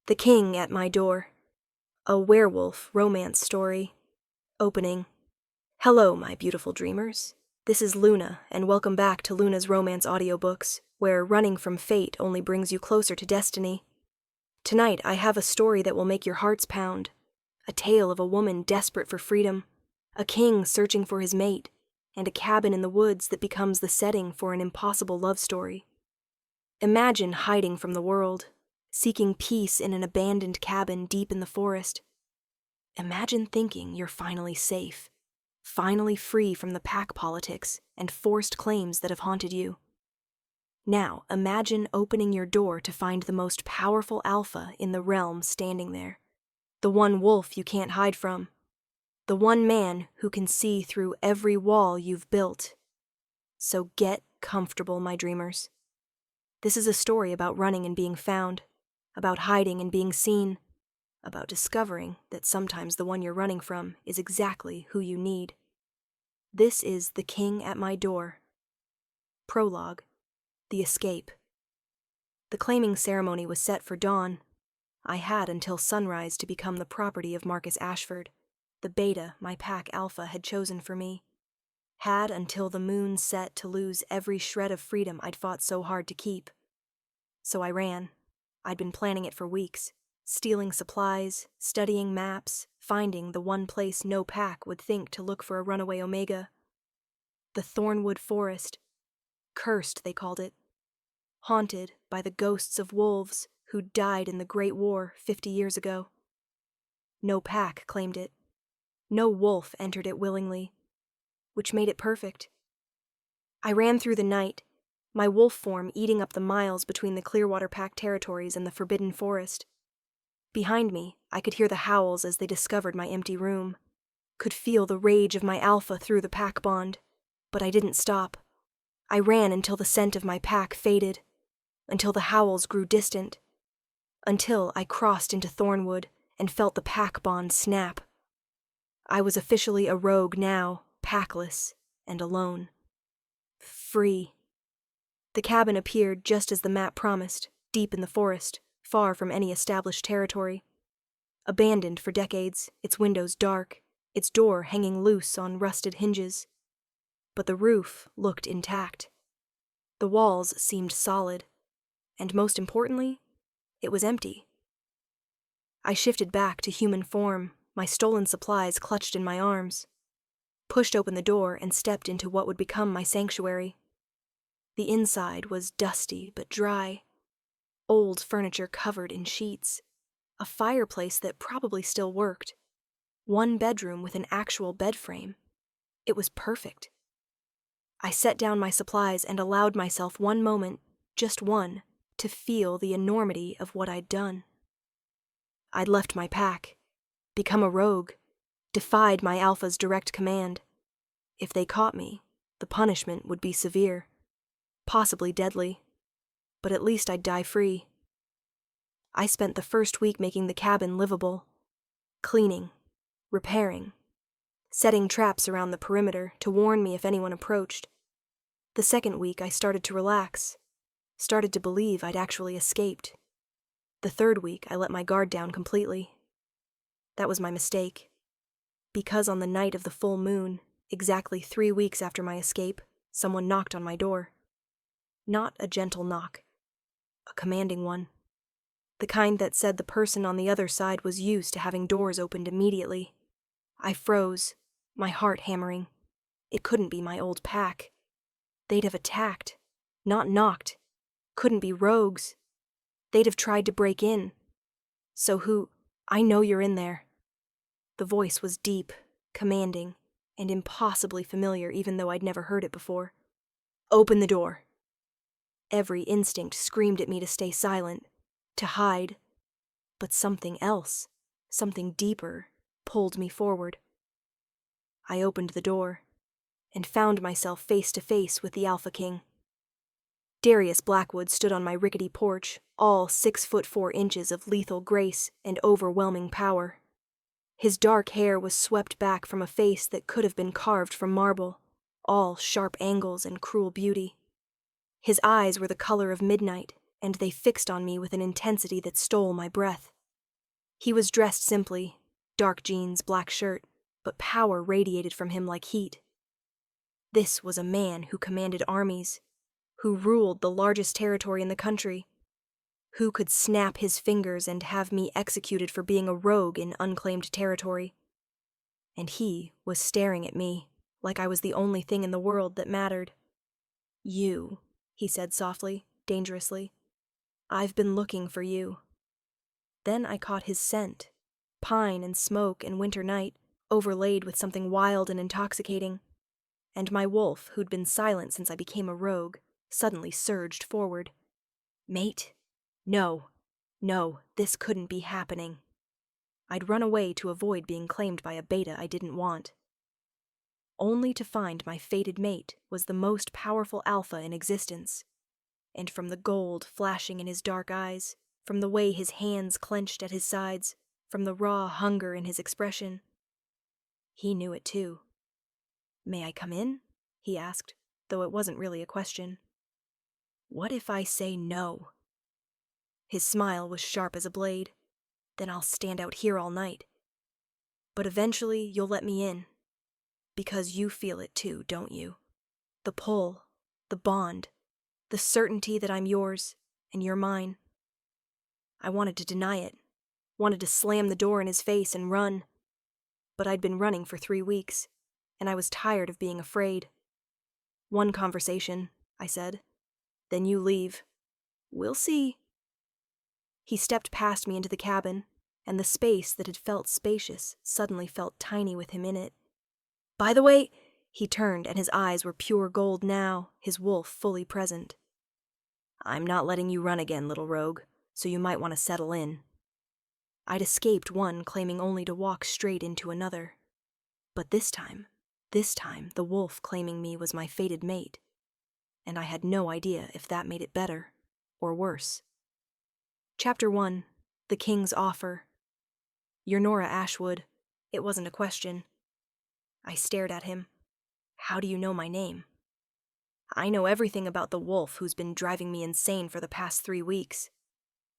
The King at My Door. A werewolf romance story. Opening. Hello, my beautiful dreamers. This is Luna, and welcome back to Luna's Romance Audiobooks, where running from fate only brings you closer to destiny. Tonight, I have a story that will make your hearts pound. A tale of a woman desperate for freedom, a king searching for his mate, and a cabin in the woods that becomes the setting for an impossible love story. Imagine hiding from the world, seeking peace in an abandoned cabin deep in the forest. Imagine thinking you're finally safe, finally free from the pack politics and forced claims that have haunted you. Now, imagine opening your door to find the most powerful alpha in the realm standing there, the one wolf you can't hide from, the one man who can see through every wall you've built. So get comfortable, my dreamers. This is a story about running and being found, about hiding and being seen, about discovering that sometimes the one you're running from is exactly who you need. This is The King at My Door. Prologue. The Escape. The claiming ceremony was set for dawn. I had until sunrise to become the property of Marcus Ashford, the beta my pack alpha had chosen for me. Had until the moon set to lose every shred of freedom I'd fought so hard to keep. So I ran. I'd been planning it for weeks, stealing supplies, studying maps, finding the one place no pack would think to look for a runaway Omega. The Thornwood Forest. Cursed, they called it. Haunted by the ghosts of wolves who died in the Great War 50 years ago. No pack claimed it. No wolf entered it willingly, which made it perfect. I ran through the night, my wolf form eating up the miles between the Clearwater Pack territories and the Forbidden Forest. Behind me, I could hear the howls as they discovered my empty room, could feel the rage of my alpha through the pack bond, but I didn't stop. I ran until the scent of my pack faded, until the howls grew distant, until I crossed into Thornwood and felt the pack bond snap. I was officially a rogue now, packless and alone. Free. The cabin appeared just as the map promised, deep in the forest, far from any established territory. Abandoned for decades, its windows dark, its door hanging loose on rusted hinges. But the roof looked intact. The walls seemed solid, and most importantly, it was empty. I shifted back to human form, my stolen supplies clutched in my arms, pushed open the door and stepped into what would become my sanctuary. The inside was dusty but dry, old furniture covered in sheets, a fireplace that probably still worked, one bedroom with an actual bed frame. It was perfect. I set down my supplies and allowed myself one moment, just one, to feel the enormity of what I'd done. I'd left my pack, become a rogue, defied my alpha's direct command. If they caught me, the punishment would be severe. Possibly deadly, but at least I'd die free. I spent the first week making the cabin livable, cleaning, repairing, setting traps around the perimeter to warn me if anyone approached. The second week I started to relax, started to believe I'd actually escaped. The third week I let my guard down completely. That was my mistake, because on the night of the full moon, exactly 3 weeks after my escape, someone knocked on my door. Not a gentle knock, a commanding one. The kind that said the person on the other side was used to having doors opened immediately. I froze, my heart hammering. It couldn't be my old pack. They'd have attacked, not knocked. Couldn't be rogues. They'd have tried to break in. So who? I know you're in there. The voice was deep, commanding, and impossibly familiar even though I'd never heard it before. Open the door. Every instinct screamed at me to stay silent, to hide. But something else, something deeper, pulled me forward. I opened the door, and found myself face to face with the Alpha King. Darius Blackwood stood on my rickety porch, all 6'4" of lethal grace and overwhelming power. His dark hair was swept back from a face that could have been carved from marble, all sharp angles and cruel beauty. His eyes were the color of midnight, and they fixed on me with an intensity that stole my breath. He was dressed simply, dark jeans, black shirt, but power radiated from him like heat. This was a man who commanded armies, who ruled the largest territory in the country, who could snap his fingers and have me executed for being a rogue in unclaimed territory. And he was staring at me like I was the only thing in the world that mattered. "You," he said softly, dangerously. "I've been looking for you." Then I caught his scent, pine and smoke and winter night, overlaid with something wild and intoxicating. And my wolf, who'd been silent since I became a rogue, suddenly surged forward. "Mate? No, this couldn't be happening." I'd run away to avoid being claimed by a beta I didn't want. Only to find my fated mate was the most powerful alpha in existence. And from the gold flashing in his dark eyes, from the way his hands clenched at his sides, from the raw hunger in his expression, he knew it too. "May I come in?" he asked, though it wasn't really a question. "What if I say no?" His smile was sharp as a blade. "Then I'll stand out here all night. But eventually you'll let me in. Because you feel it too, don't you? The pull, the bond, the certainty that I'm yours and you're mine." I wanted to deny it, wanted to slam the door in his face and run. But I'd been running for 3 weeks, and I was tired of being afraid. "One conversation," I said. "Then you leave. We'll see." He stepped past me into the cabin, and the space that had felt spacious suddenly felt tiny with him in it. "By the way," he turned, and his eyes were pure gold now, his wolf fully present. "I'm not letting you run again, little rogue, so you might want to settle in." I'd escaped one claiming only to walk straight into another. But this time, the wolf claiming me was my fated mate. And I had no idea if that made it better or worse. Chapter 1, The King's Offer. "You're Nora Ashwood." It wasn't a question. I stared at him. "How do you know my name?" "I know everything about the wolf who's been driving me insane for the past 3 weeks.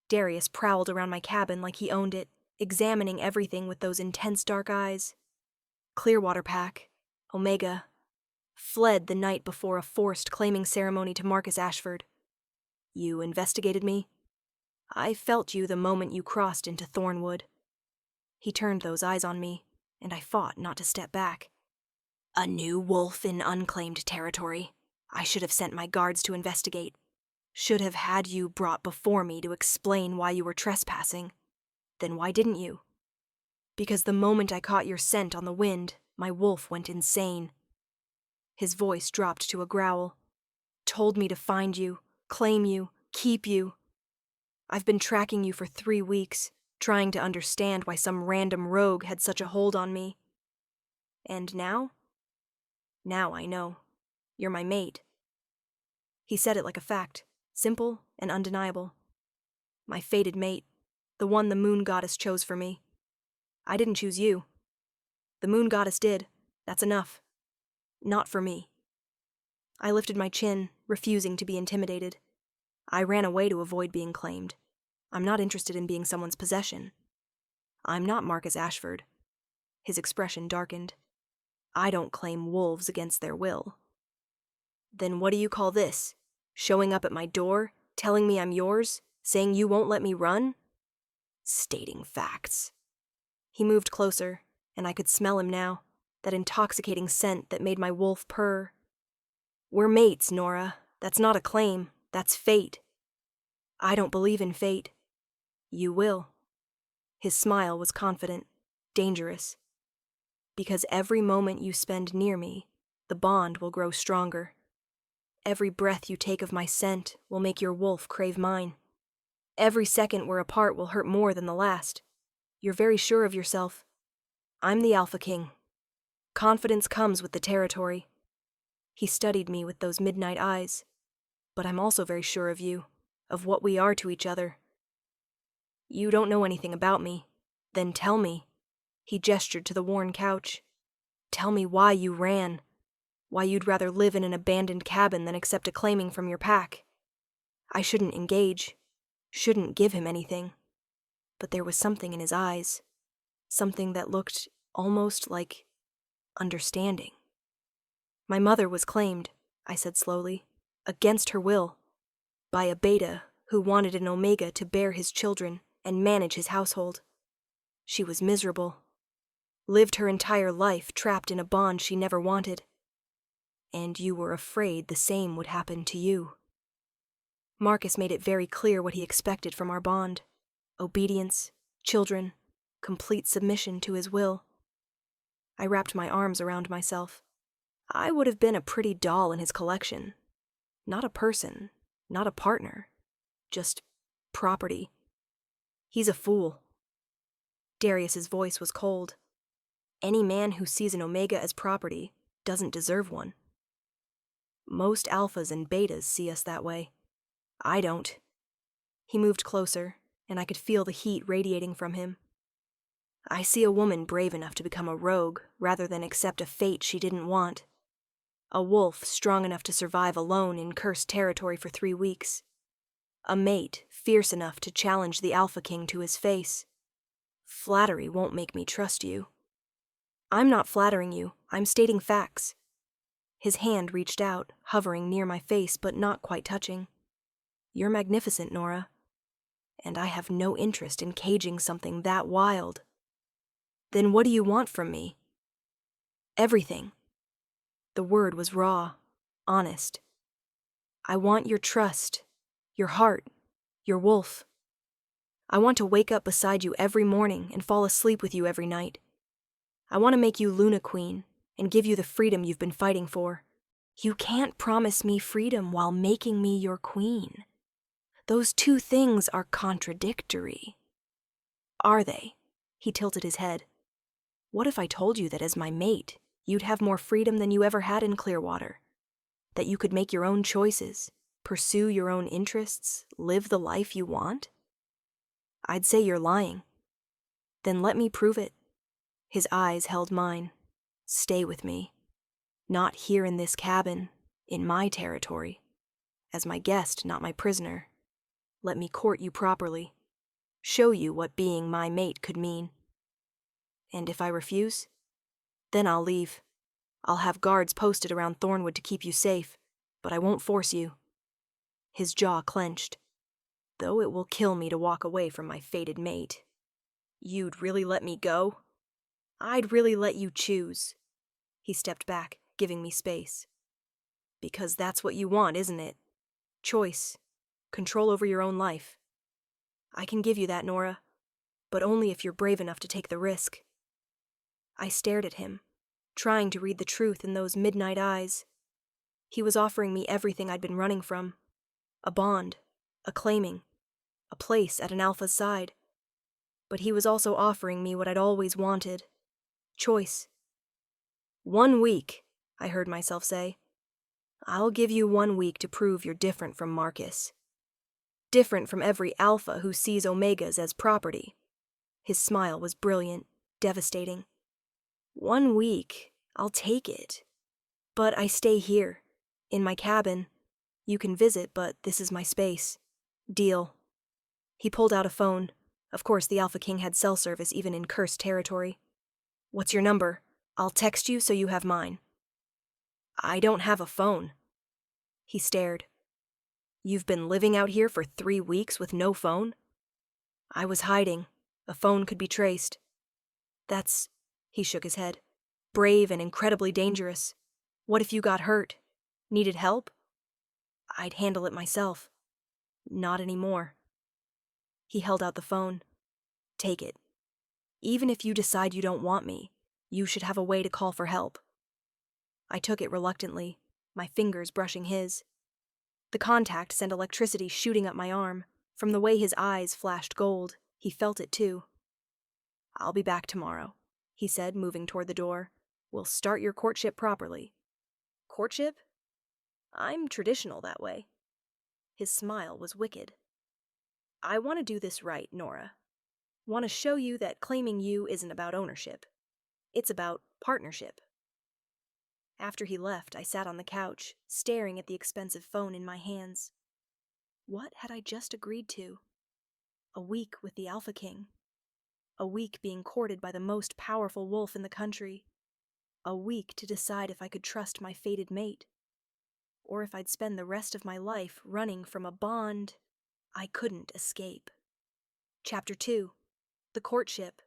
Darius prowled around my cabin like he owned it, examining everything with those intense dark eyes. Clearwater Pack, Omega, fled the night before a forced claiming ceremony to Marcus Ashford. You investigated me. I felt you the moment you crossed into Thornwood." He turned those eyes on me, and I fought not to step back. "A new wolf in unclaimed territory. I should have sent my guards to investigate. Should have had you brought before me to explain why you were trespassing. Then why didn't you?" "Because the moment I caught your scent on the wind, my wolf went insane." His voice dropped to a growl. "Told me to find you, claim you, keep you. I've been tracking you for 3 weeks, trying to understand why some random rogue had such a hold on me. And now? Now I know. You're my mate." He said it like a fact, simple and undeniable. My fated mate, the one the moon goddess chose for me. I didn't choose you. The moon goddess did. That's enough. Not for me. I lifted my chin, refusing to be intimidated. I ran away to avoid being claimed. I'm not interested in being someone's possession. I'm not Marcus Ashford. His expression darkened. I don't claim wolves against their will. Then what do you call this? Showing up at my door, telling me I'm yours, saying you won't let me run? Stating facts. He moved closer, and I could smell him now, that intoxicating scent that made my wolf purr. "We're mates, Nora. That's not a claim. That's fate." "I don't believe in fate." "You will." His smile was confident, dangerous. "Because every moment you spend near me, the bond will grow stronger. Every breath you take of my scent will make your wolf crave mine. Every second we're apart will hurt more than the last. You're very sure of yourself. I'm the Alpha King. Confidence comes with the territory." He studied me with those midnight eyes. "But I'm also very sure of you, of what we are to each other." "You don't know anything about me. Then tell me." He gestured to the worn couch. "Tell me why you ran. Why you'd rather live in an abandoned cabin than accept a claiming from your pack. I shouldn't engage. Shouldn't give him anything. but there was something in his eyes, something that looked almost like understanding. My mother was claimed, I said slowly, against her will, by a beta who wanted an omega to bear his children and manage his household. She was miserable, lived her entire life trapped in a bond she never wanted. And you were afraid the same would happen to you. Marcus made it very clear what he expected from our bond: obedience, children, complete submission to his will. I wrapped my arms around myself. I would have been a pretty doll in his collection. Not a person, not a partner, just property. He's a fool. Darius's voice was cold. Any man who sees an omega as property doesn't deserve one. Most alphas and betas see us that way. I don't. He moved closer, and I could feel the heat radiating from him. I see a woman brave enough to become a rogue rather than accept a fate she didn't want. A wolf strong enough to survive alone in cursed territory for 3 weeks. A mate fierce enough to challenge the Alpha King to his face. Flattery won't make me trust you. I'm not flattering you, I'm stating facts. His hand reached out, hovering near my face but not quite touching. You're magnificent, Nora. And I have no interest in caging something that wild. Then what do you want from me? Everything. The word was raw, honest. I want your trust, your heart, your wolf. I want to wake up beside you every morning and fall asleep with you every night. I want to make you Luna Queen and give you the freedom you've been fighting for. You can't promise me freedom while making me your queen. Those two things are contradictory. Are they? He tilted his head. What if I told you that as my mate, you'd have more freedom than you ever had in Clearwater? That you could make your own choices, pursue your own interests, live the life you want? I'd say you're lying. Then let me prove it. His eyes held mine. Stay with me. Not here in this cabin, in my territory. As my guest, not my prisoner. Let me court you properly. Show you what being my mate could mean. And if I refuse, then I'll leave. I'll have guards posted around Thornwood to keep you safe, but I won't force you. His jaw clenched. Though it will kill me to walk away from my fated mate. You'd really let me go? I'd really let you choose. He stepped back, giving me space. Because that's what you want, isn't it? Choice. Control over your own life. I can give you that, Nora, but only if you're brave enough to take the risk. I stared at him, trying to read the truth in those midnight eyes. He was offering me everything I'd been running from. A bond, a claiming, a place at an alpha's side. But he was also offering me what I'd always wanted. Choice. 1 week, I heard myself say. I'll give you 1 week to prove you're different from Marcus. Different from every alpha who sees omegas as property. His smile was brilliant, devastating. 1 week, I'll take it. But I stay here, in my cabin. You can visit, but this is my space. Deal. He pulled out a phone. Of course, the Alpha King had cell service even in cursed territory. What's your number? I'll text you so you have mine. I don't have a phone. He stared. You've been living out here for 3 weeks with no phone? I was hiding. A phone could be traced. That's, he shook his head, brave and incredibly dangerous. What if you got hurt? Needed help? I'd handle it myself. Not anymore. He held out the phone. Take it. Even if you decide you don't want me, you should have a way to call for help. I took it reluctantly, my fingers brushing his. The contact sent electricity shooting up my arm. From the way his eyes flashed gold, he felt it too. I'll be back tomorrow, he said, moving toward the door. We'll start your courtship properly. Courtship? I'm traditional that way. His smile was wicked. I want to do this right, Nora. Want to show you that claiming you isn't about ownership. It's about partnership. After he left, I sat on the couch, staring at the expensive phone in my hands. What had I just agreed to? A week with the Alpha King. A week being courted by the most powerful wolf in the country. A week to decide if I could trust my fated mate, or if I'd spend the rest of my life running from a bond I couldn't escape. Chapter 2. The Courtship.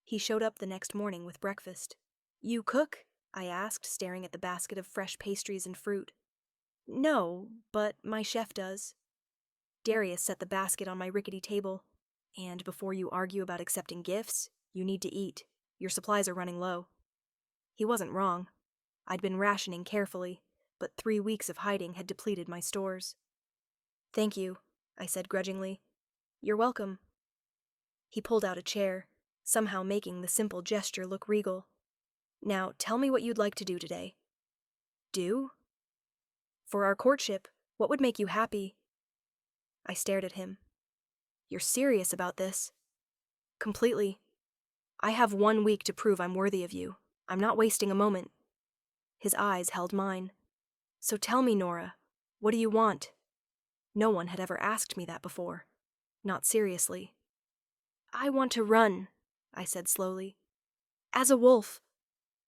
He showed up the next morning with breakfast. "You cook?" I asked, staring at the basket of fresh pastries and fruit. "No, but my chef does." Darius set the basket on my rickety table. "And before you argue about accepting gifts, you need to eat. Your supplies are running low." He wasn't wrong. I'd been rationing carefully, but 3 weeks of hiding had depleted my stores. "Thank you," I said grudgingly. "You're welcome." He pulled out a chair, somehow making the simple gesture look regal. "Now, tell me what you'd like to do today." "Do?" "For our courtship, what would make you happy?" I stared at him. "You're serious about this?" "Completely. I have 1 week to prove I'm worthy of you. I'm not wasting a moment." His eyes held mine. "So tell me, Nora, what do you want?" No one had ever asked me that before. Not seriously. "I want to run," I said slowly. "As a wolf.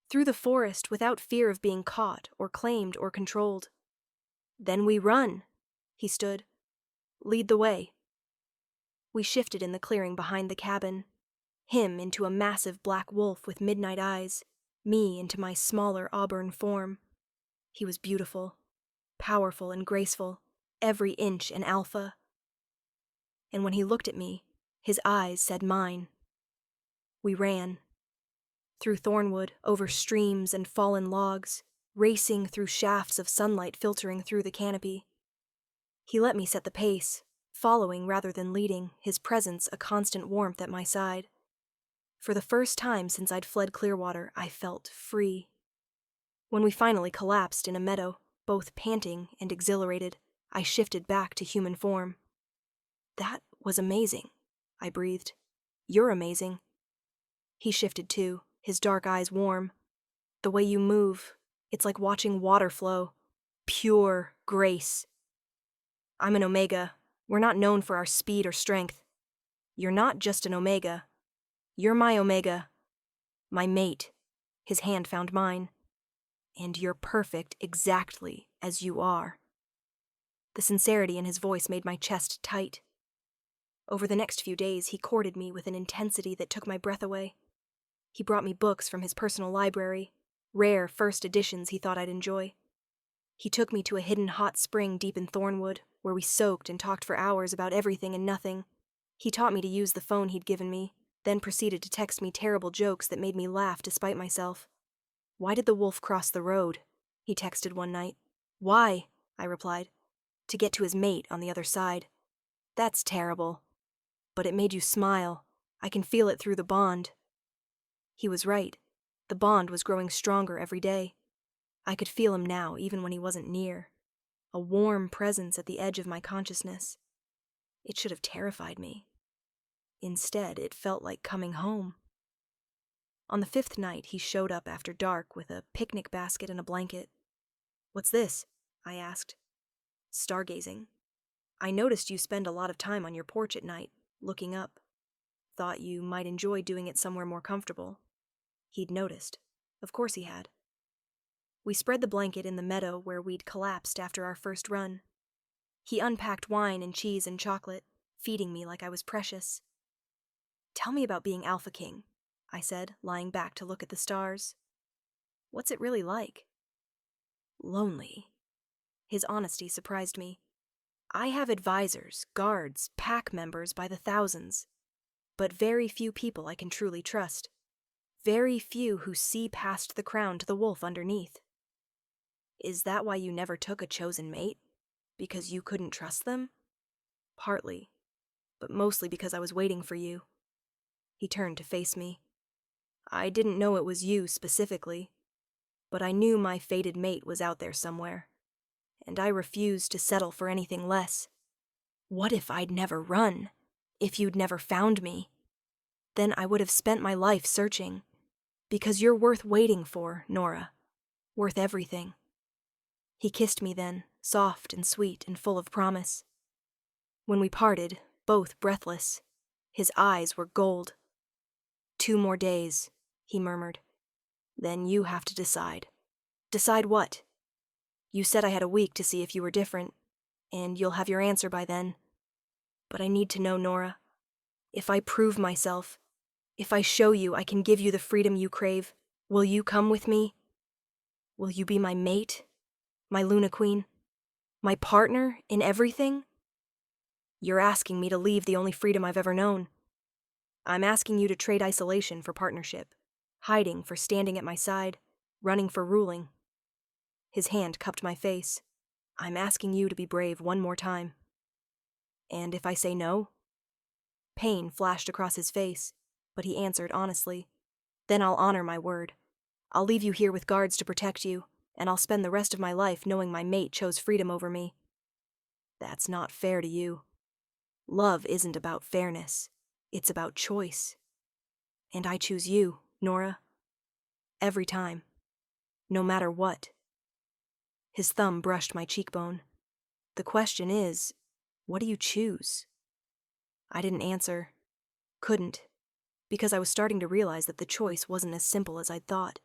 Through the forest without fear of being caught or claimed or controlled." "Then we run." He stood. "Lead the way." We shifted in the clearing behind the cabin. Him into a massive black wolf with midnight eyes, me into my smaller auburn form. He was beautiful, powerful and graceful, every inch an alpha. And when he looked at me, his eyes said mine. We ran. Through thornwood, over streams and fallen logs, racing through shafts of sunlight filtering through the canopy. He let me set the pace, following rather than leading, his presence a constant warmth at my side. For the first time since I'd fled Clearwater, I felt free. When we finally collapsed in a meadow, both panting and exhilarated, I shifted back to human form. "That was amazing," I breathed. "You're amazing." He shifted too, his dark eyes warm. "The way you move, it's like watching water flow. Pure grace." "I'm an Omega. We're not known for our speed or strength." "You're not just an Omega. You're my Omega. My mate." His hand found mine. "And you're perfect exactly as you are." The sincerity in his voice made my chest tight. Over the next few days, he courted me with an intensity that took my breath away. He brought me books from his personal library, rare first editions he thought I'd enjoy. He took me to a hidden hot spring deep in Thornwood, where we soaked and talked for hours about everything and nothing. He taught me to use the phone he'd given me, then proceeded to text me terrible jokes that made me laugh despite myself. "Why did the wolf cross the road?" he texted one night. "Why?" I replied. "To get to his mate on the other side." "That's terrible." "But it made you smile. I can feel it through the bond." He was right. The bond was growing stronger every day. I could feel him now, even when he wasn't near. A warm presence at the edge of my consciousness. It should have terrified me. Instead, it felt like coming home. On the 5th night, he showed up after dark with a picnic basket and a blanket. "What's this?" I asked. "Stargazing. I noticed you spend a lot of time on your porch at night, looking up. Thought you might enjoy doing it somewhere more comfortable." He'd noticed. Of course he had. We spread the blanket in the meadow where we'd collapsed after our first run. He unpacked wine and cheese and chocolate, feeding me like I was precious. "Tell me about being Alpha King," I said, lying back to look at the stars. "What's it really like?" "Lonely." His honesty surprised me. "I have advisors, guards, pack members by the thousands, but very few people I can truly trust. Very few who see past the crown to the wolf underneath." "Is that why you never took a chosen mate? Because you couldn't trust them?" "Partly, but mostly because I was waiting for you." He turned to face me. "I didn't know it was you specifically, but I knew my fated mate was out there somewhere, and I refused to settle for anything less. What if I'd never run? If you'd never found me? Then I would have spent my life searching, because you're worth waiting for, Nora. Worth everything." He kissed me then, soft and sweet and full of promise. When we parted, both breathless. His eyes were gold. 2 more days, he murmured. Then you have to decide. Decide what? You said I had a week to see if you were different, and you'll have your answer by then. But I need to know, Nora. If I prove myself, if I show you I can give you the freedom you crave, will you come with me? Will you be my mate? My Luna Queen? My partner in everything? You're asking me to leave the only freedom I've ever known. I'm asking you to trade isolation for partnership, hiding for standing at my side, running for ruling. His hand cupped my face. I'm asking you to be brave one more time. And if I say no? Pain flashed across his face, but he answered honestly. Then I'll honor my word. I'll leave you here with guards to protect you, and I'll spend the rest of my life knowing my mate chose freedom over me. That's not fair to you. Love isn't about fairness. It's about choice. And I choose you, Nora. Every time. No matter what. His thumb brushed my cheekbone. The question is, what do you choose? I didn't answer. Couldn't. Because I was starting to realize that the choice wasn't as simple as I'd thought.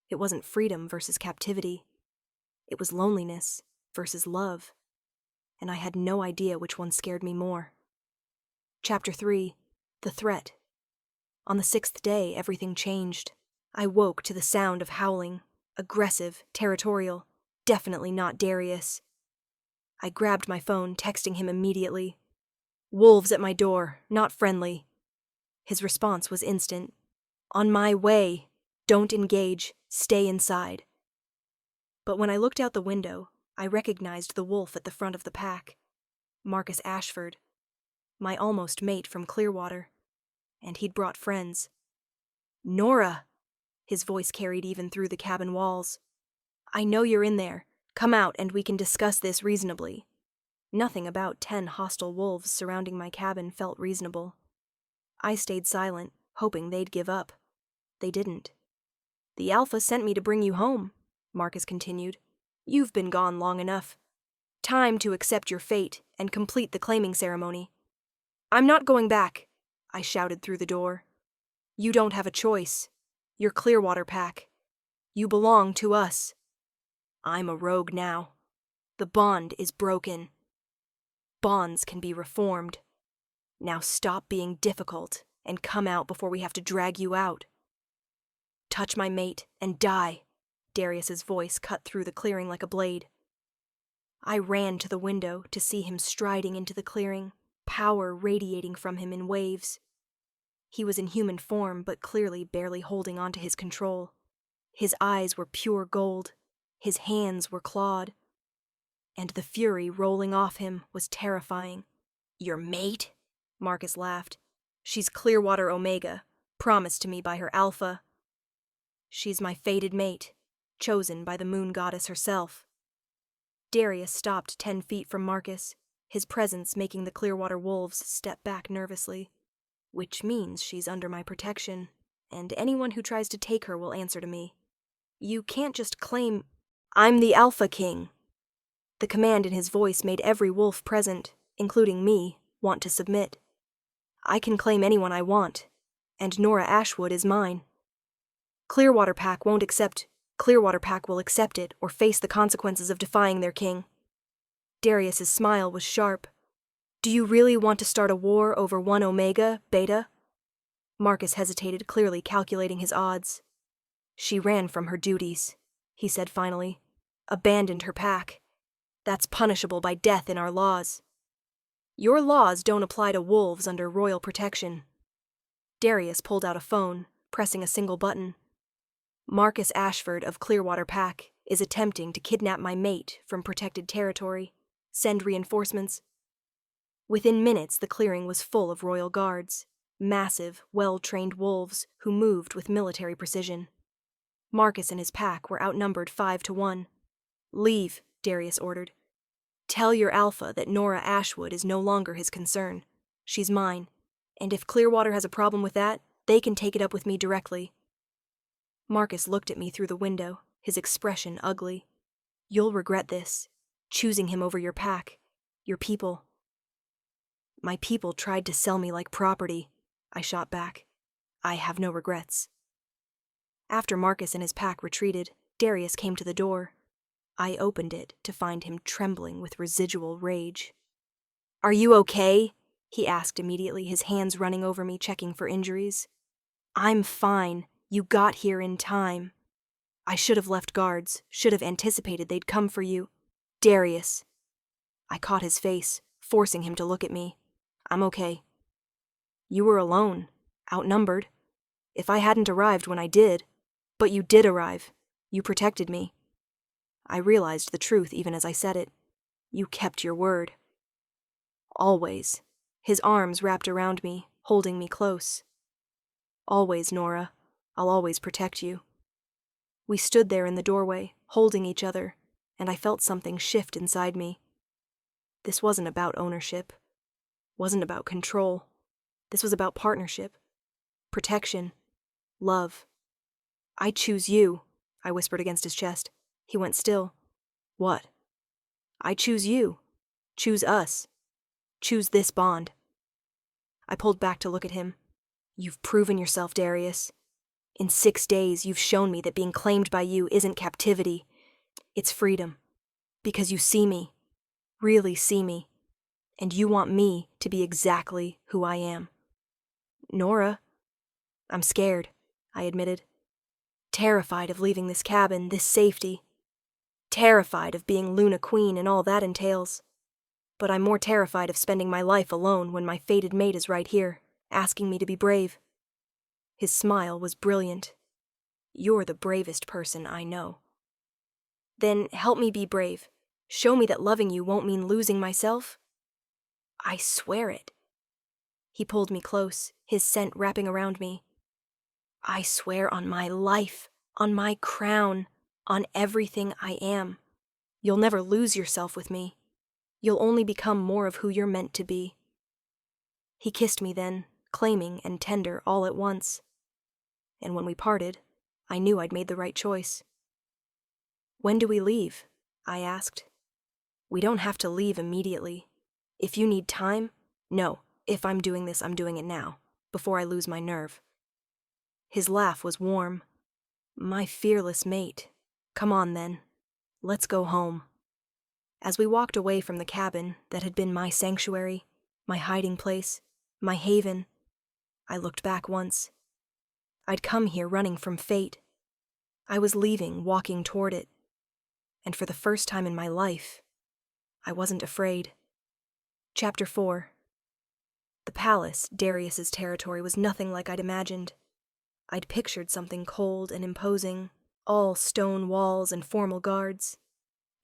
It wasn't freedom versus captivity. It was loneliness versus love. And I had no idea which one scared me more. Chapter 3. The Threat. On the 6th day, everything changed. I woke to the sound of howling. Aggressive, territorial. Definitely not Darius. I grabbed my phone, texting him immediately. Wolves at my door, not friendly. His response was instant. On my way. Don't engage. Stay inside. But when I looked out the window, I recognized the wolf at the front of the pack. Marcus Ashford. My almost mate from Clearwater. And he'd brought friends. Nora! His voice carried even through the cabin walls. I know you're in there. Come out and we can discuss this reasonably. Nothing about 10 hostile wolves surrounding my cabin felt reasonable. I stayed silent, hoping they'd give up. They didn't. The Alpha sent me to bring you home, Marcus continued. You've been gone long enough. Time to accept your fate and complete the claiming ceremony. I'm not going back, I shouted through the door. You don't have a choice. You're Clearwater Pack. You belong to us. I'm a rogue now. The bond is broken. Bonds can be reformed. Now stop being difficult and come out before we have to drag you out. Touch my mate and die, Darius's voice cut through the clearing like a blade. I ran to the window to see him striding into the clearing, power radiating from him in waves. He was in human form, but clearly barely holding on to his control. His eyes were pure gold. His hands were clawed. And the fury rolling off him was terrifying. Your mate? Marcus laughed. She's Clearwater Omega, promised to me by her Alpha. She's my fated mate, chosen by the moon goddess herself. Darius stopped 10 feet from Marcus, his presence making the Clearwater wolves step back nervously. Which means she's under my protection, and anyone who tries to take her will answer to me. You can't just claim, I'm the Alpha King. The command in his voice made every wolf present, including me, want to submit. I can claim anyone I want, and Nora Ashwood is mine. Clearwater Pack will accept it or face the consequences of defying their king. Darius's smile was sharp. Do you really want to start a war over 1 Omega, Beta? Marcus hesitated, clearly calculating his odds. She ran from her duties, he said finally. Abandoned her pack. That's punishable by death in our laws. Your laws don't apply to wolves under royal protection. Darius pulled out a phone, pressing a single button. Marcus Ashford of Clearwater Pack is attempting to kidnap my mate from protected territory. Send reinforcements. Within minutes, the clearing was full of royal guards, massive, well-trained wolves who moved with military precision. Marcus and his pack were outnumbered 5 to 1. Leave, Darius ordered. Tell your Alpha that Nora Ashwood is no longer his concern. She's mine, and if Clearwater has a problem with that, they can take it up with me directly. Marcus looked at me through the window, his expression ugly. You'll regret this, choosing him over your pack, your people. My people tried to sell me like property, I shot back. I have no regrets. After Marcus and his pack retreated, Darius came to the door. I opened it to find him trembling with residual rage. "Are you okay?" he asked immediately, his hands running over me, checking for injuries. "I'm fine. You got here in time. I should have left guards, should have anticipated they'd come for you. Darius." I caught his face, forcing him to look at me. "I'm okay." "You were alone, outnumbered. If I hadn't arrived when I did, but you did arrive. You protected me." I realized the truth even as I said it. "You kept your word." "Always." His arms wrapped around me, holding me close. "Always, Nora. I'll always protect you." We stood there in the doorway, holding each other, and I felt something shift inside me. This wasn't about ownership. Wasn't about control. This was about partnership. Protection. Love. "I choose you," I whispered against his chest. He went still. "What?" "I choose you. Choose us. Choose this bond." I pulled back to look at him. "You've proven yourself, Darius. In 6 days, you've shown me that being claimed by you isn't captivity. It's freedom. Because you see me. Really see me. And you want me to be exactly who I am." "Nora." "I'm scared," I admitted. "Terrified of leaving this cabin, this safety. Terrified of being Luna Queen and all that entails. But I'm more terrified of spending my life alone when my fated mate is right here, asking me to be brave." His smile was brilliant. "You're the bravest person I know." "Then help me be brave. Show me that loving you won't mean losing myself." "I swear it." He pulled me close, his scent wrapping around me. "I swear on my life, on my crown, on everything I am. You'll never lose yourself with me. You'll only become more of who you're meant to be." He kissed me then, claiming and tender all at once. And when we parted, I knew I'd made the right choice. "When do we leave?" I asked. "We don't have to leave immediately. If you need time, no, if I'm doing this, I'm doing it now, before I lose my nerve." His laugh was warm. "My fearless mate. Come on then. Let's go home." As we walked away from the cabin that had been my sanctuary, my hiding place, my haven, I looked back once. I'd come here running from fate. I was leaving, walking toward it. And for the first time in my life, I wasn't afraid. Chapter 4. The palace, Darius's territory, was nothing like I'd imagined. I'd pictured something cold and imposing, all stone walls and formal guards.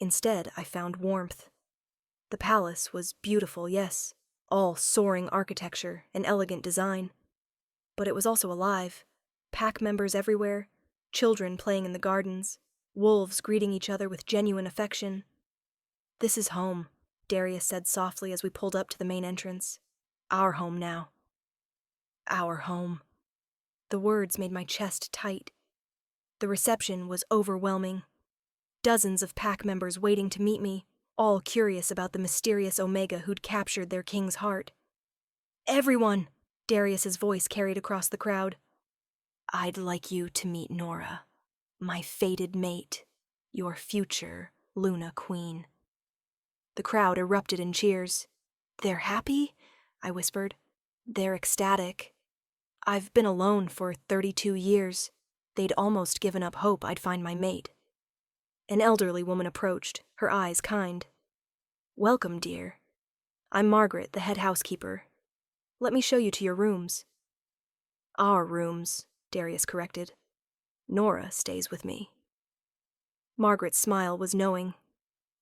Instead, I found warmth. The palace was beautiful, yes, all soaring architecture and elegant design. But it was also alive. Pack members everywhere, children playing in the gardens, wolves greeting each other with genuine affection. "This is home," Darius said softly as we pulled up to the main entrance. "Our home now." Our home. The words made my chest tight. The reception was overwhelming. Dozens of pack members waiting to meet me, all curious about the mysterious Omega who'd captured their king's heart. "Everyone," Darius's voice carried across the crowd. "I'd like you to meet Nora, my fated mate, your future Luna Queen." The crowd erupted in cheers. "They're happy?" I whispered. "They're ecstatic. I've been alone for 32 years. They'd almost given up hope I'd find my mate." An elderly woman approached, her eyes kind. "Welcome, dear. I'm Margaret, the head housekeeper. Let me show you to your rooms." "Our rooms," Darius corrected. "Nora stays with me." Margaret's smile was knowing.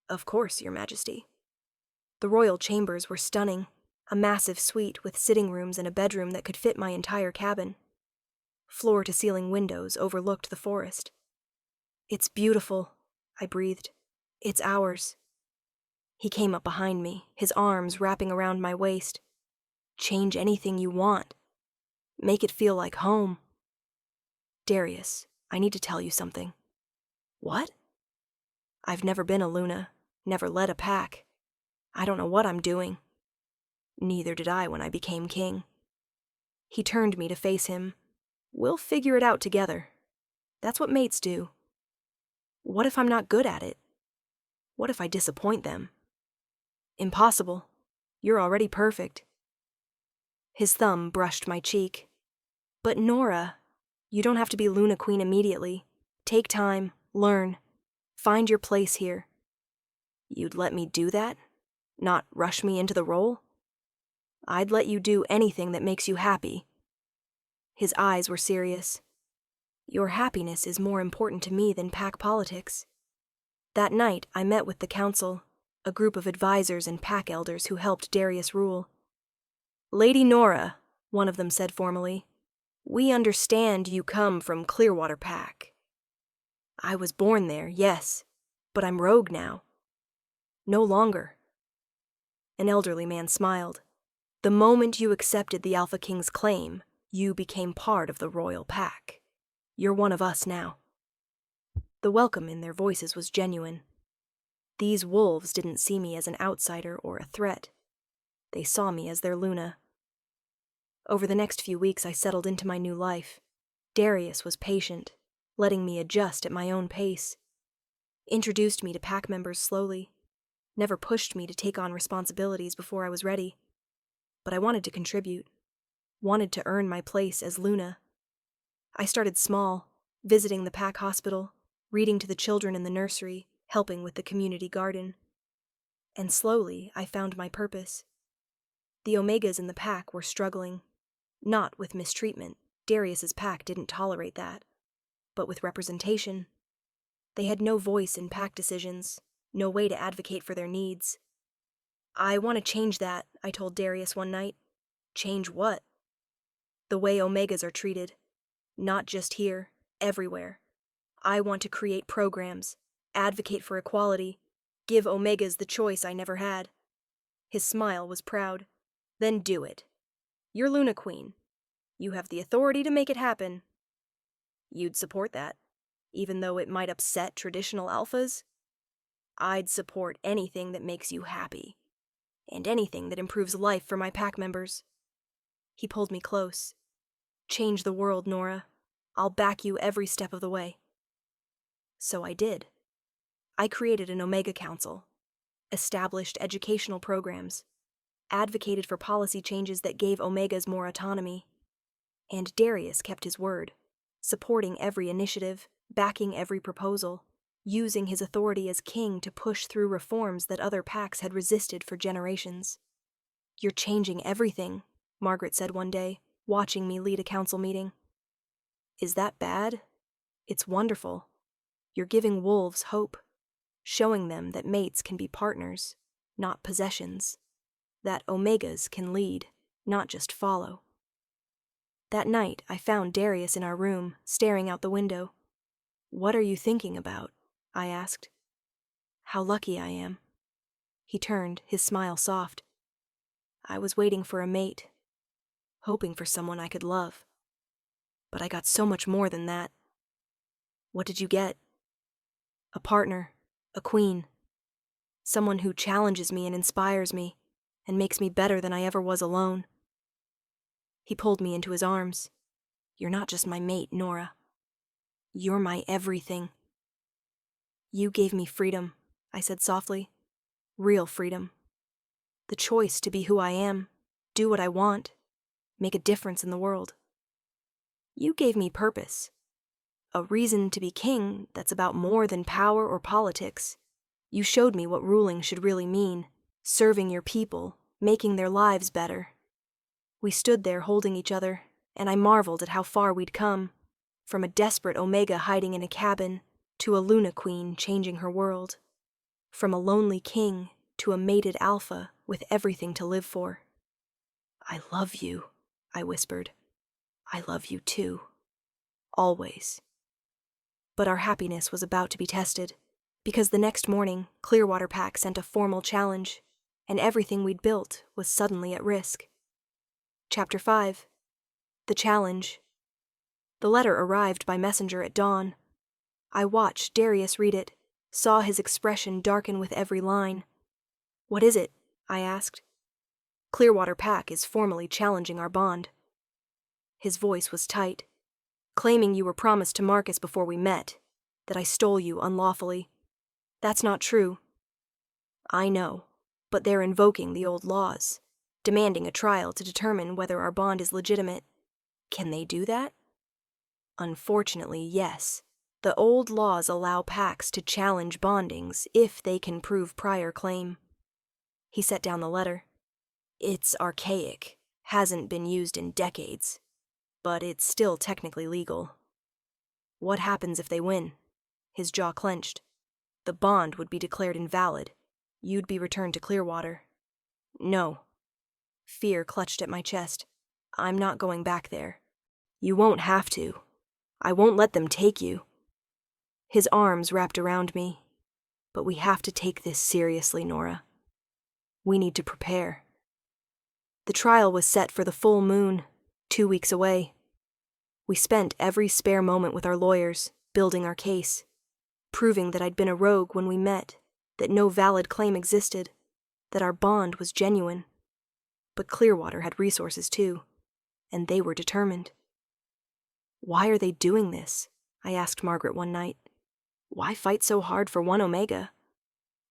"Of course, Your Majesty." The royal chambers were stunning, a massive suite with sitting rooms and a bedroom that could fit my entire cabin. Floor-to-ceiling windows overlooked the forest. "It's beautiful," I breathed. "It's ours." He came up behind me, his arms wrapping around my waist. "Change anything you want. Make it feel like home." "Darius, I need to tell you something." "What?" "I've never been a Luna, never led a pack. I don't know what I'm doing." Neither did I when I became king. He turned me to face him. We'll figure it out together. That's what mates do. What if I'm not good at it? What if I disappoint them? Impossible. You're already perfect. His thumb brushed my cheek. But Nora, you don't have to be Luna Queen immediately. Take time, learn, find your place here. You'd let me do that? Not rush me into the role? I'd let you do anything that makes you happy. His eyes were serious. Your happiness is more important to me than pack politics. That night, I met with the council, a group of advisors and pack elders who helped Darius rule. Lady Nora, one of them said formally, we understand you come from Clearwater Pack. I was born there, yes, but I'm rogue now. No longer. An elderly man smiled. The moment you accepted the Alpha King's claim, you became part of the royal pack. You're one of us now. The welcome in their voices was genuine. These wolves didn't see me as an outsider or a threat. They saw me as their Luna. Over the next few weeks, I settled into my new life. Darius was patient, letting me adjust at my own pace. Introduced me to pack members slowly. Never pushed me to take on responsibilities before I was ready. But I wanted to contribute. Wanted to earn my place as Luna. I started small, visiting the pack hospital, reading to the children in the nursery, helping with the community garden. And slowly, I found my purpose. The Omegas in the pack were struggling. Not with mistreatment. Darius's pack didn't tolerate that. But with representation. They had no voice in pack decisions, no way to advocate for their needs. I want to change that, I told Darius one night. Change what? The way Omegas are treated. Not just here, everywhere. I want to create programs, advocate for equality, give Omegas the choice I never had. His smile was proud. Then do it. You're Luna Queen. You have the authority to make it happen. You'd support that, even though it might upset traditional alphas? I'd support anything that makes you happy, and anything that improves life for my pack members. He pulled me close. Change the world, Nora. I'll back you every step of the way. So I did. I created an Omega Council, established educational programs, advocated for policy changes that gave Omegas more autonomy. And Darius kept his word, supporting every initiative, backing every proposal, using his authority as king to push through reforms that other packs had resisted for generations. You're changing everything, Margaret said one day, watching me lead a council meeting. Is that bad? It's wonderful. You're giving wolves hope, showing them that mates can be partners, not possessions, that Omegas can lead, not just follow. That night, I found Darius in our room, staring out the window. What are you thinking about? I asked. How lucky I am. He turned, his smile soft. I was waiting for a mate, hoping for someone I could love. But I got so much more than that. What did you get? A partner, a queen. Someone who challenges me and inspires me, and makes me better than I ever was alone. He pulled me into his arms. You're not just my mate, Nora. You're my everything. You gave me freedom, I said softly. Real freedom. The choice to be who I am, do what I want, make a difference in the world. You gave me purpose. A reason to be king that's about more than power or politics. You showed me what ruling should really mean, serving your people, making their lives better. We stood there holding each other, and I marveled at how far we'd come, from a desperate Omega hiding in a cabin to a Luna Queen changing her world, from a lonely king to a mated alpha with everything to live for. I love you, I whispered. I love you too. Always. But our happiness was about to be tested, because the next morning, Clearwater Pack sent a formal challenge, and everything we'd built was suddenly at risk. Chapter 5. The Challenge. The letter arrived by messenger at dawn. I watched Darius read it, saw his expression darken with every line. What is it? I asked. Clearwater Pack is formally challenging our bond." His voice was tight, "Claiming you were promised to Marcus before we met, that I stole you unlawfully. That's not true." "I know, but they're invoking the old laws, demanding a trial to determine whether our bond is legitimate. Can they do that?" "Unfortunately, yes. The old laws allow packs to challenge bondings if they can prove prior claim." He set down the letter. "It's archaic, hasn't been used in decades, but it's still technically legal." "What happens if they win?" His jaw clenched. "The bond would be declared invalid. You'd be returned to Clearwater." "No." Fear clutched at my chest. "I'm not going back there." "You won't have to. I won't let them take you." His arms wrapped around me. "But we have to take this seriously, Nora. We need to prepare." The trial was set for the full moon, 2 weeks away. We spent every spare moment with our lawyers, building our case, proving that I'd been a rogue when we met, that no valid claim existed, that our bond was genuine. But Clearwater had resources too, and they were determined. "Why are they doing this?" I asked Margaret one night. "Why fight so hard for one Omega?"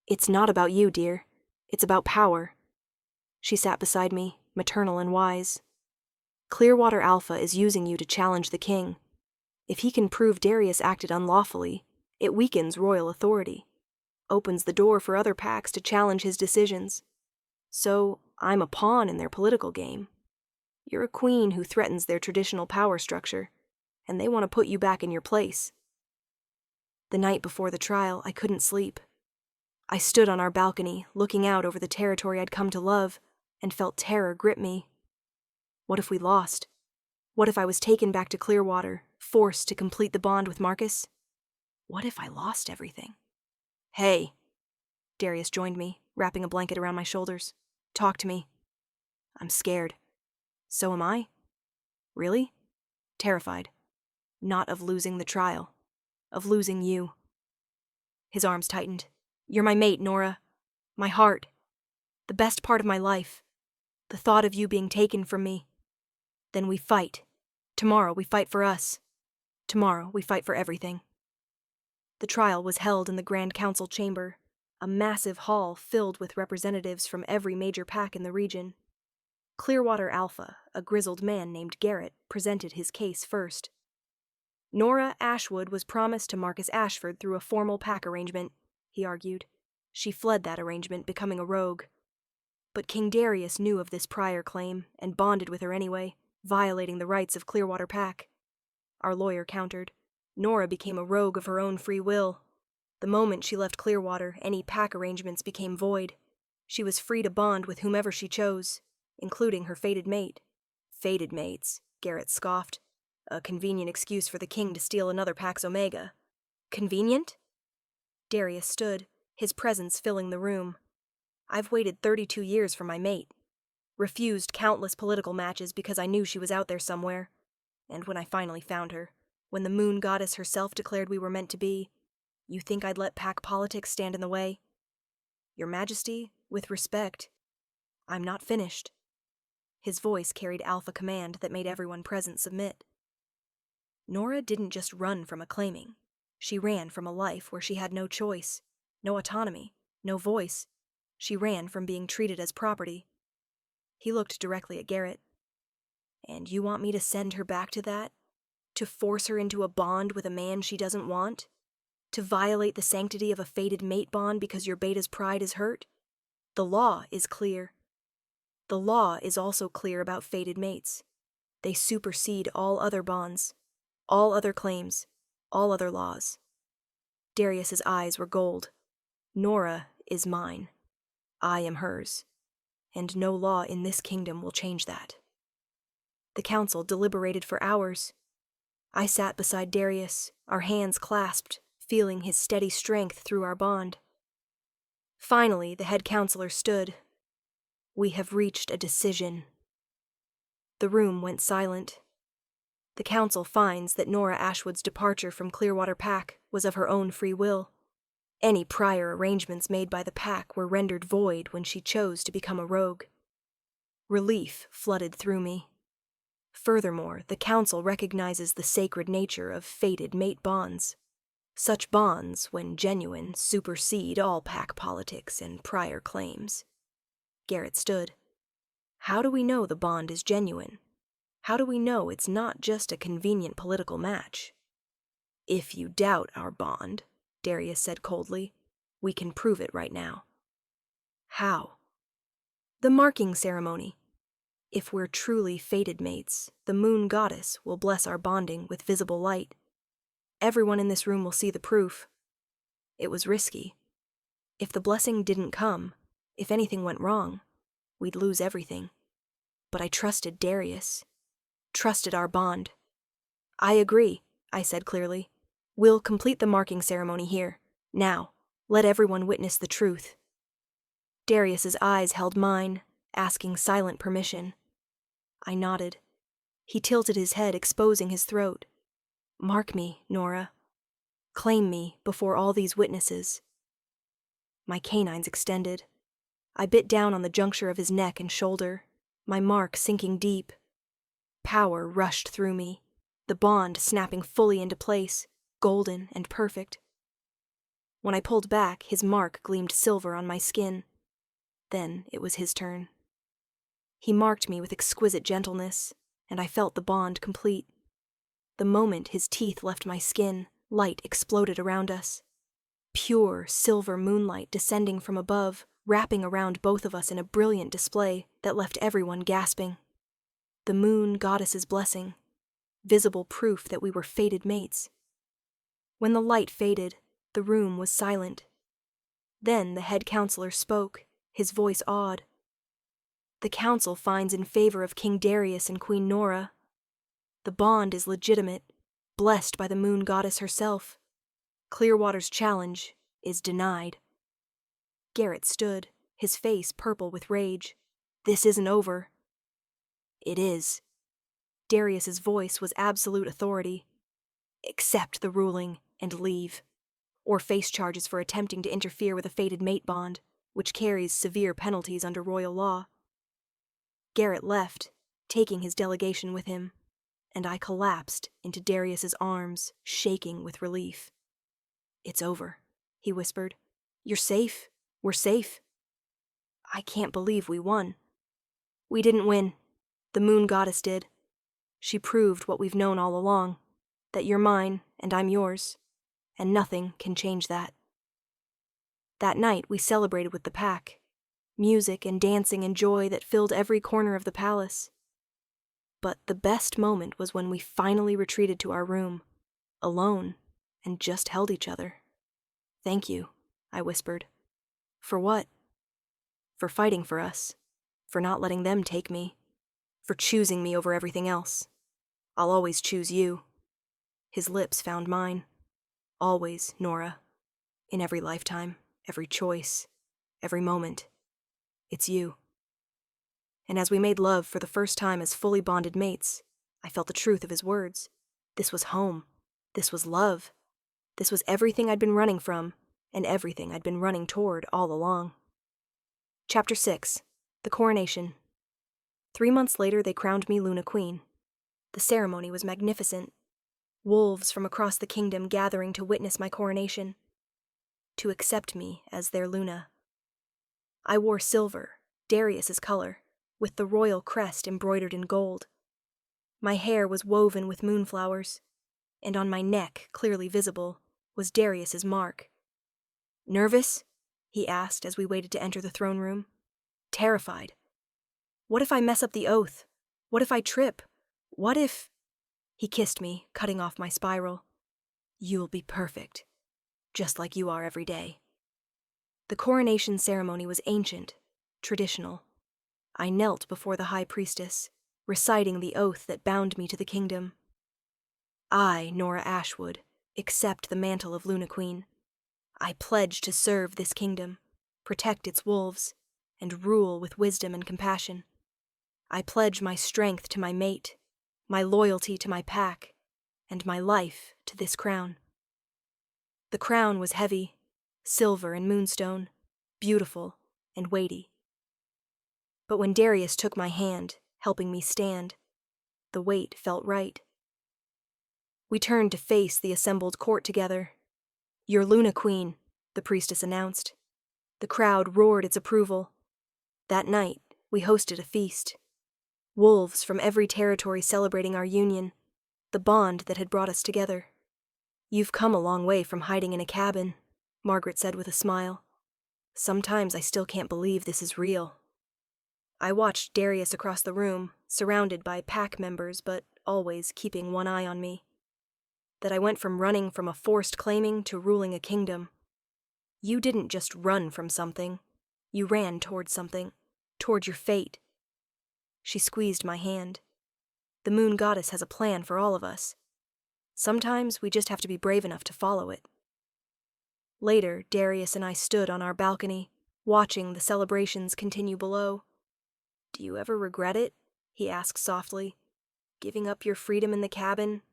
"It's not about you, dear. It's about power." She sat beside me, maternal and wise. "Clearwater Alpha is using you to challenge the king. If he can prove Darius acted unlawfully, it weakens royal authority, opens the door for other packs to challenge his decisions. So I'm a pawn in their political game. You're a queen who threatens their traditional power structure, and they want to put you back in your place." The night before the trial, I couldn't sleep. I stood on our balcony, looking out over the territory I'd come to love, and felt terror grip me. What if we lost? What if I was taken back to Clearwater, forced to complete the bond with Marcus? What if I lost everything? "Hey." Darius joined me, wrapping a blanket around my shoulders. "Talk to me." "I'm scared." "So am I." "Really?" "Terrified. Not of losing the trial. Of losing you." His arms tightened. "You're my mate, Nora. My heart. The best part of my life. The thought of you being taken from me. Then we fight. Tomorrow we fight for us. Tomorrow we fight for everything." The trial was held in the Grand Council chamber, a massive hall filled with representatives from every major pack in the region. Clearwater Alpha, a grizzled man named Garrett, presented his case first. "Nora Ashwood was promised to Marcus Ashford through a formal pack arrangement," he argued. "She fled that arrangement, becoming a rogue. But King Darius knew of this prior claim and bonded with her anyway, violating the rights of Clearwater Pack." Our lawyer countered. "Nora became a rogue of her own free will. The moment she left Clearwater, any pack arrangements became void. She was free to bond with whomever she chose, including her fated mate." "Fated mates," Garrett scoffed. "A convenient excuse for the king to steal another pack's Omega." "Convenient?" Darius stood, his presence filling the room. "I've waited 32 years for my mate. Refused countless political matches because I knew she was out there somewhere. And when I finally found her, when the moon goddess herself declared we were meant to be, you think I'd let pack politics stand in the way? Your Majesty, with respect, I'm not finished." His voice carried alpha command that made everyone present submit. Nora didn't just run from a claiming. She ran from a life where she had no choice, no autonomy, no voice. She ran from being treated as property. He looked directly at Garrett. "And you want me to send her back to that? To force her into a bond with a man she doesn't want? To violate the sanctity of a fated mate bond because your beta's pride is hurt? The law is clear. The law is also clear about fated mates. They supersede all other bonds, all other claims, all other laws." Darius's eyes were gold. "Nora is mine. I am hers. And no law in this kingdom will change that." The council deliberated for hours. I sat beside Darius, our hands clasped, feeling his steady strength through our bond. Finally, the head counselor stood. "We have reached a decision." The room went silent. The council finds that Nora Ashwood's departure from Clearwater Pack was of her own free will. Any prior arrangements made by the pack were rendered void when she chose to become a rogue. Relief flooded through me. Furthermore, the Council recognizes the sacred nature of fated mate bonds. Such bonds, when genuine, supersede all pack politics and prior claims. Garrett stood. How do we know the bond is genuine? How do we know it's not just a convenient political match? If you doubt our bond, Darius said coldly, we can prove it right now. How? The marking ceremony. If we're truly fated mates, the moon goddess will bless our bonding with visible light. Everyone in this room will see the proof. It was risky. If the blessing didn't come, if anything went wrong, we'd lose everything. But I trusted Darius. Trusted our bond. I agree, I said clearly. We'll complete the marking ceremony here. Now, let everyone witness the truth. Darius's eyes held mine, asking silent permission. I nodded. He tilted his head, exposing his throat. Mark me, Nora. Claim me before all these witnesses. My canines extended. I bit down on the juncture of his neck and shoulder, my mark sinking deep. Power rushed through me, the bond snapping fully into place, golden and perfect. When I pulled back, his mark gleamed silver on my skin. Then it was his turn. He marked me with exquisite gentleness, and I felt the bond complete. The moment his teeth left my skin, light exploded around us. Pure silver moonlight descending from above, wrapping around both of us in a brilliant display that left everyone gasping. The moon goddess's blessing, visible proof that we were fated mates. When the light faded, the room was silent. Then the head counselor spoke, his voice awed. The council finds in favor of King Darius and Queen Nora. The bond is legitimate, blessed by the moon goddess herself. Clearwater's challenge is denied. Garrett stood, his face purple with rage. This isn't over. It is. Darius's voice was absolute authority. Accept the ruling and leave, or face charges for attempting to interfere with a fated mate bond, which carries severe penalties under royal law. Garrett left, taking his delegation with him, and I collapsed into Darius's arms, shaking with relief. It's over, he whispered. You're safe. We're safe. I can't believe we won. We didn't win. The moon goddess did. She proved what we've known all along, that you're mine and I'm yours, and nothing can change that. That night we celebrated with the pack, music and dancing and joy that filled every corner of the palace. But the best moment was when we finally retreated to our room, alone, and just held each other. Thank you, I whispered. For what? For fighting for us, for not letting them take me, for choosing me over everything else. I'll always choose you. His lips found mine. Always, Nora. In every lifetime, every choice, every moment. It's you. And as we made love for the first time as fully bonded mates, I felt the truth of his words. This was home. This was love. This was everything I'd been running from, and everything I'd been running toward all along. Chapter 6. The Coronation. 3 months later, they crowned me Luna Queen. The ceremony was magnificent. Wolves from across the kingdom gathering to witness my coronation, to accept me as their Luna. I wore silver, Darius's color, with the royal crest embroidered in gold. My hair was woven with moonflowers, and on my neck, clearly visible, was Darius's mark. Nervous? He asked as we waited to enter the throne room. Terrified. What if I mess up the oath? What if I trip? What if... He kissed me, cutting off my spiral. You'll be perfect, just like you are every day. The coronation ceremony was ancient, traditional. I knelt before the high priestess, reciting the oath that bound me to the kingdom. I, Nora Ashwood, accept the mantle of Luna Queen. I pledge to serve this kingdom, protect its wolves, and rule with wisdom and compassion. I pledge my strength to my mate, my loyalty to my pack, and my life to this crown. The crown was heavy, silver and moonstone, beautiful and weighty. But when Darius took my hand, helping me stand, the weight felt right. We turned to face the assembled court together. "You're Luna Queen," the priestess announced. The crowd roared its approval. That night, we hosted a feast. Wolves from every territory celebrating our union, the bond that had brought us together. "You've come a long way from hiding in a cabin," Margaret said with a smile. "Sometimes I still can't believe this is real." I watched Darius across the room, surrounded by pack members, but always keeping one eye on me. That I went from running from a forced claiming to ruling a kingdom. You didn't just run from something. You ran toward something, toward your fate. She squeezed my hand. The moon goddess has a plan for all of us. Sometimes we just have to be brave enough to follow it. Later, Darius and I stood on our balcony, watching the celebrations continue below. "Do you ever regret it?" he asked softly. "Giving up your freedom in the cabin?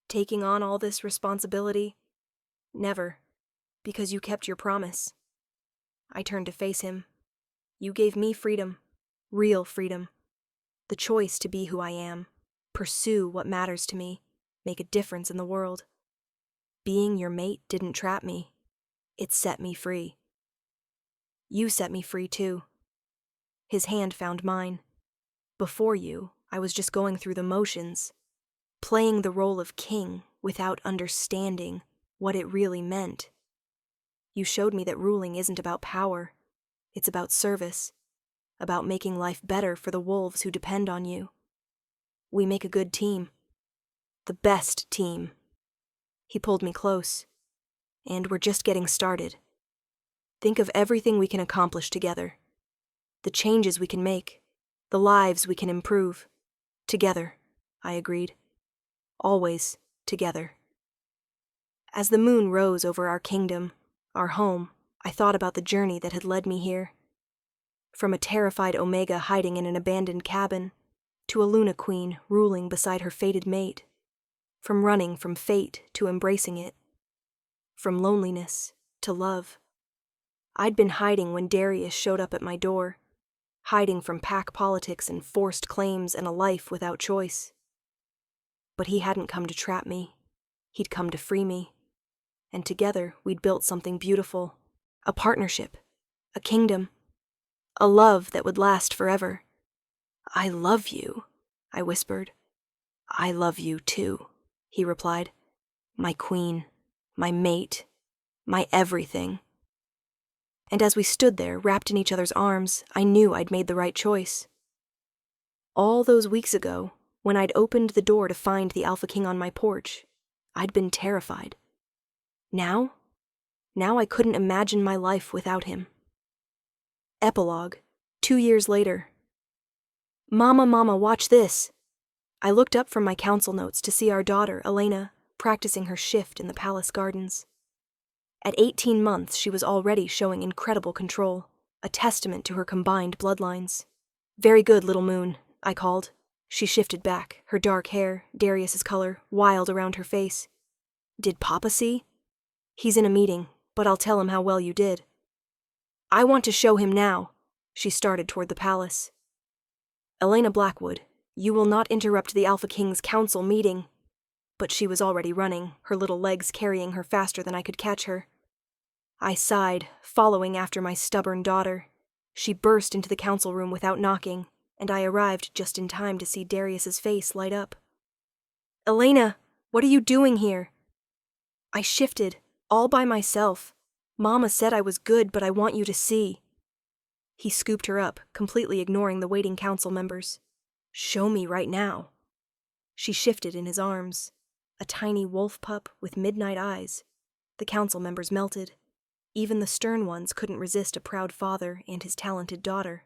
Taking on all this responsibility?" "Never, because you kept your promise." I turned to face him. "You gave me freedom, real freedom. The choice to be who I am, pursue what matters to me, make a difference in the world. Being your mate didn't trap me. It set me free. You set me free too." His hand found mine. "Before you, I was just going through the motions, playing the role of king without understanding what it really meant. You showed me that ruling isn't about power. It's about service, about making life better for the wolves who depend on you. We make a good team. The best team." He pulled me close. "And we're just getting started. Think of everything we can accomplish together. The changes we can make, the lives we can improve. Together," I agreed. "Always together." As the moon rose over our kingdom, our home, I thought about the journey that had led me here. From a terrified Omega hiding in an abandoned cabin, to a Luna Queen ruling beside her fated mate. From running from fate to embracing it. From loneliness to love. I'd been hiding when Darius showed up at my door, hiding from pack politics and forced claims and a life without choice. But he hadn't come to trap me. He'd come to free me. And together we'd built something beautiful. A partnership. A kingdom. A love that would last forever. "I love you," I whispered. "I love you too," he replied. "My queen, my mate, my everything." And as we stood there, wrapped in each other's arms, I knew I'd made the right choice. All those weeks ago, when I'd opened the door to find the Alpha King on my porch, I'd been terrified. Now I couldn't imagine my life without him. Epilogue, 2 years later. Mama, watch this." I looked up from my council notes to see our daughter, Elena, practicing her shift in the palace gardens. At 18 months, she was already showing incredible control, a testament to her combined bloodlines. "Very good, little moon," I called. She shifted back, her dark hair, Darius's color, wild around her face. "Did Papa see?" "He's in a meeting, but I'll tell him how well you did." "I want to show him now." She started toward the palace. "Elena Blackwood, you will not interrupt the Alpha King's council meeting." But she was already running, her little legs carrying her faster than I could catch her. I sighed, following after my stubborn daughter. She burst into the council room without knocking, and I arrived just in time to see Darius's face light up. "Elena, what are you doing here?" I shifted, all by myself. "Mama said I was good, but I want you to see." He scooped her up, completely ignoring the waiting council members. "Show me right now." She shifted in his arms. A tiny wolf pup with midnight eyes. The council members melted. Even the stern ones couldn't resist a proud father and his talented daughter.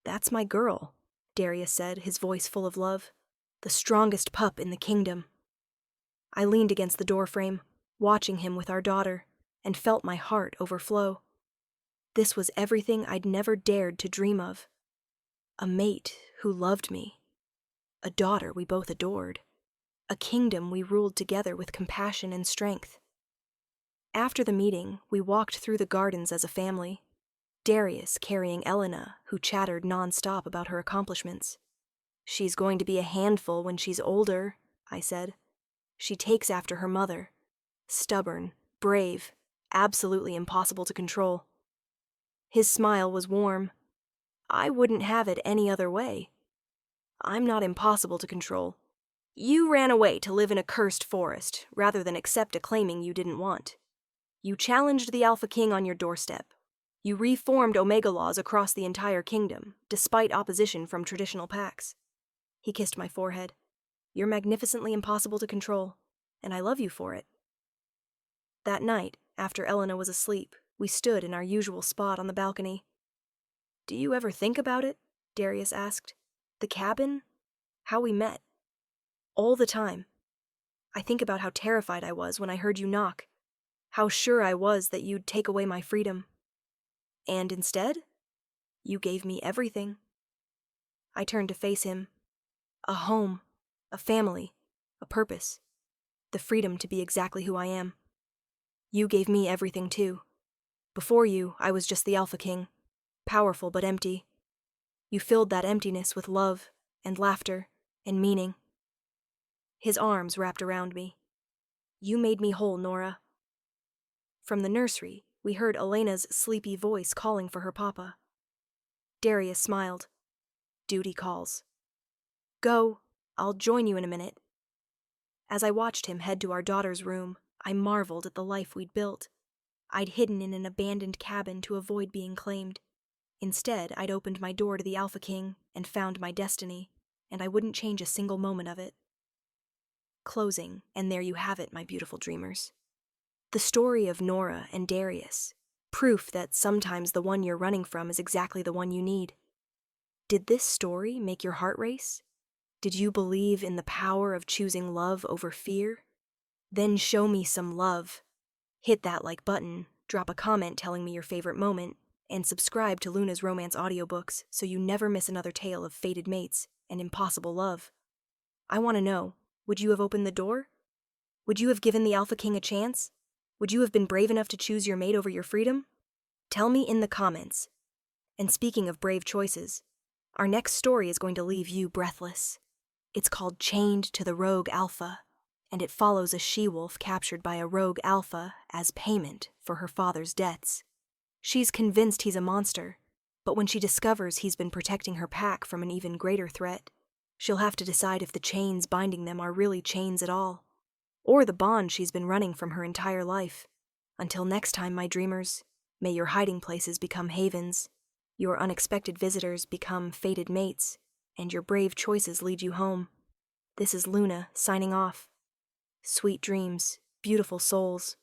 "That's my girl," Darius said, his voice full of love. "The strongest pup in the kingdom." I leaned against the doorframe, watching him with our daughter, and felt my heart overflow. This was everything I'd never dared to dream of. A mate who loved me. A daughter we both adored. A kingdom we ruled together with compassion and strength. After the meeting, we walked through the gardens as a family. Darius carrying Elena, who chattered non-stop about her accomplishments. "She's going to be a handful when she's older," I said. "She takes after her mother. Stubborn, brave, absolutely impossible to control." His smile was warm. "I wouldn't have it any other way. I'm not impossible to control. You ran away to live in a cursed forest, rather than accept a claiming you didn't want. You challenged the Alpha King on your doorstep. You reformed Omega laws across the entire kingdom, despite opposition from traditional packs." He kissed my forehead. "You're magnificently impossible to control, and I love you for it." That night, after Elena was asleep, we stood in our usual spot on the balcony. "Do you ever think about it?" Darius asked. "The cabin? How we met?" "All the time. I think about how terrified I was when I heard you knock, how sure I was that you'd take away my freedom. And instead, you gave me everything." I turned to face him. "A home, a family, a purpose, the freedom to be exactly who I am. You gave me everything too. Before you, I was just the Alpha King, powerful but empty. You filled that emptiness with love and laughter and meaning." His arms wrapped around me. "You made me whole, Nora." From the nursery, we heard Elena's sleepy voice calling for her papa. Darius smiled. "Duty calls. Go, I'll join you in a minute." As I watched him head to our daughter's room, I marveled at the life we'd built. I'd hidden in an abandoned cabin to avoid being claimed. Instead, I'd opened my door to the Alpha King and found my destiny, and I wouldn't change a single moment of it. Closing, and there you have it, my beautiful dreamers. The story of Nora and Darius, proof that sometimes the one you're running from is exactly the one you need. Did this story make your heart race? Did you believe in the power of choosing love over fear? Then show me some love. Hit that like button, drop a comment telling me your favorite moment, and subscribe to Luna's Romance audiobooks so you never miss another tale of fated mates and impossible love. I want to know, would you have opened the door? Would you have given the Alpha King a chance? Would you have been brave enough to choose your mate over your freedom? Tell me in the comments. And speaking of brave choices, our next story is going to leave you breathless. It's called Chained to the Rogue Alpha, and it follows a she-wolf captured by a rogue alpha as payment for her father's debts. She's convinced he's a monster, but when she discovers he's been protecting her pack from an even greater threat, she'll have to decide if the chains binding them are really chains at all, or the bond she's been running from her entire life. Until next time, my dreamers, may your hiding places become havens, your unexpected visitors become fated mates, and your brave choices lead you home. This is Luna, signing off. Sweet dreams, beautiful souls.